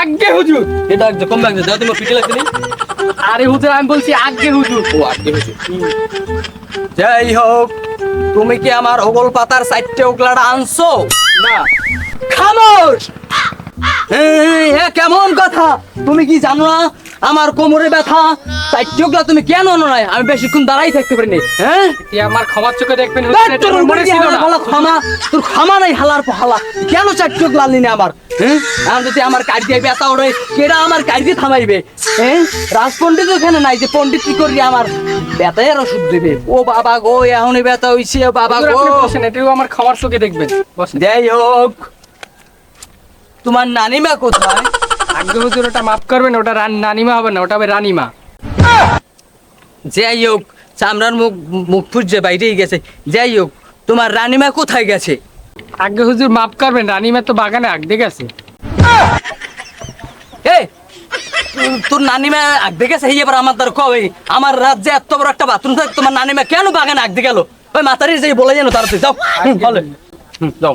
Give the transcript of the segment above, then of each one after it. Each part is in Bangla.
আজ্ঞে হুজুর। এটা একদম কম লাগছে, দাও তোমার পিঠে লাগছে নি? আরে হুজুর আমি বলছি আজ্ঞে হুজুর। ও আজ্ঞে হুজুর। যাই হোক, তুমি কি আমার ওগল পাতার সাইডে ওগলাটা আনছো? না। খামোশ! কেমন কথা? তুমি কি জানো না আমার কোমরে ব্যথা? সাইডে ওগলা তুমি কেন আনো নাই? আমি বেশিক্ষণ দাঁড়াই থাকতে পারিনি। হ্যাঁ, তুই আমার ক্ষমার চোখে দেখবেন দেখ, হুজুর, এটা তোর আমার মনে ছিল না। তোর ক্ষমা নাই হালার পহালা। কেন চার চোখ লালি না আমার? হ্যাঁ, আর যদি আমার কাজ দিয়ে ব্যথা ওরে, কেডা আমার কাজ দিয়ে থামাইবে? হ্যাঁ, রাজপণ্ডিত ওখানে নাই যে পণ্ডিত কি করবি আমার ব্যথায় আর ওষুধ দেবে? ও বাবা গো, এখনই ব্যথা হইছে, ও বাবা হুজুর, গো। আপনি বসেন, এটাও আমার ক্ষমার চোখে দেখবেন। বসেন। যাই হোক, তোমার নানিমা কোথায়? আজ্ঞে হুজুর, ওটা মাফ করবেন, ওটা নানিমা হবে না, ওটা হবে রানিমা। যাই হোক, চামড়ার মুখ মুখ ফুটছে বাইরেই গেছে। যাই হোক, তোমার রানিমা কোথায় গেছে? আজ্ঞে হুজুর মাফ করবেন, রানিমা তো বাগানে আগ দিয়ে গেছে। এই, তোর নানিমা আগ দিয়ে গেছে, এই এবার আমার দ্বার কবে? আমার রাজ্যে এত বড় একটা বাথরুম থাকে, তোমার নানিমা কেন বাগানে আগ দিয়ে গেল? ওই মাতারি যাই বলে যেন তাড়াতাড়ি যাও। বলে যাও।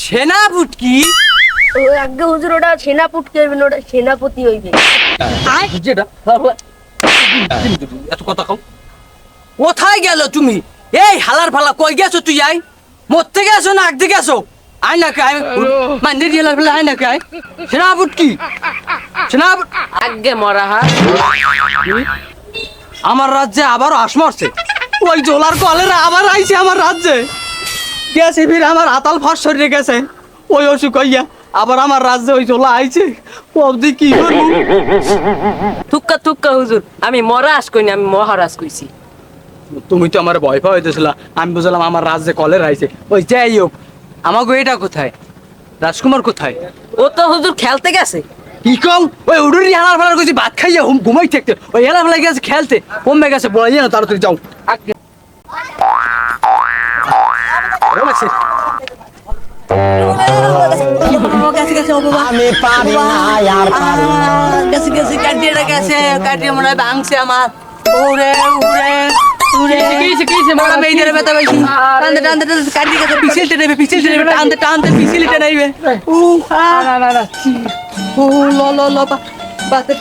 সেনাপুটকি ও আজ্ঞে হুজুর, ওটা সেনাপতি হইবে না, ওটা সেনাপতি হইবে। যেটা এত কথা কও। কোথায় গেল তুমি? এই হালার ফালা কই গেছো তুই? আই মরতে গেছো না আগতে গেছো? আয় না কে মানে রিয়েলার ফেলে আয় না কে সেনাপুটকি সেনাপুট আজ্ঞে মরা হা। আমার রাজ্যে আবারও হাঁস মারছে। ওই জোলার কলেরা আবার আইছে আমার রাজ্যে। গেছে ফির আমার আতাল ফাঁস সরিয়ে গেছে ওই অসুখ হইয়া। আবার আমার রাজ্যে ওই জোলা আইছে। অবধি কি করবো? থুক্কা থুক্কা হুজুর, আমি মরাস কইনি, আমি মহারাজ কইছি। তুমি তো আমার ভয় পাওয়া হইতেছিলা। আমি বুঝলাম আমার রাজ্যে কলেরা আইছে। ওই যাই হোক, আমাকে এটা কোথায়? রাজকুমার কোথায়? ও তো হুজুর খেলতে গেছে। কি কম? ওই উডুরি হালার ফালার কইছি ভাত খাইয়া ঘুমাই থাকতে। ওই হেলা ফেলা গেছে খেলতে, কমবে গেছে বলাই না তাড়াতাড়ি যাও। আজ্ঞে আমি পারি না আর পারি না। গেছে গেছে কাটিয়ে গেছে, কাটিয়ে মনে হয় ভাঙছে আমার। ওরে ওরে ওরে কিছে বড় মেয়েদের ব্যথা বেশি। টানতে টানতে টানতে কাটিয়ে গেছে, পিছিলতে নেবে পিছিলতে নেবে, টানতে টানতে পিছিলতে নেবে। না না না। ও লো লো লো বাতের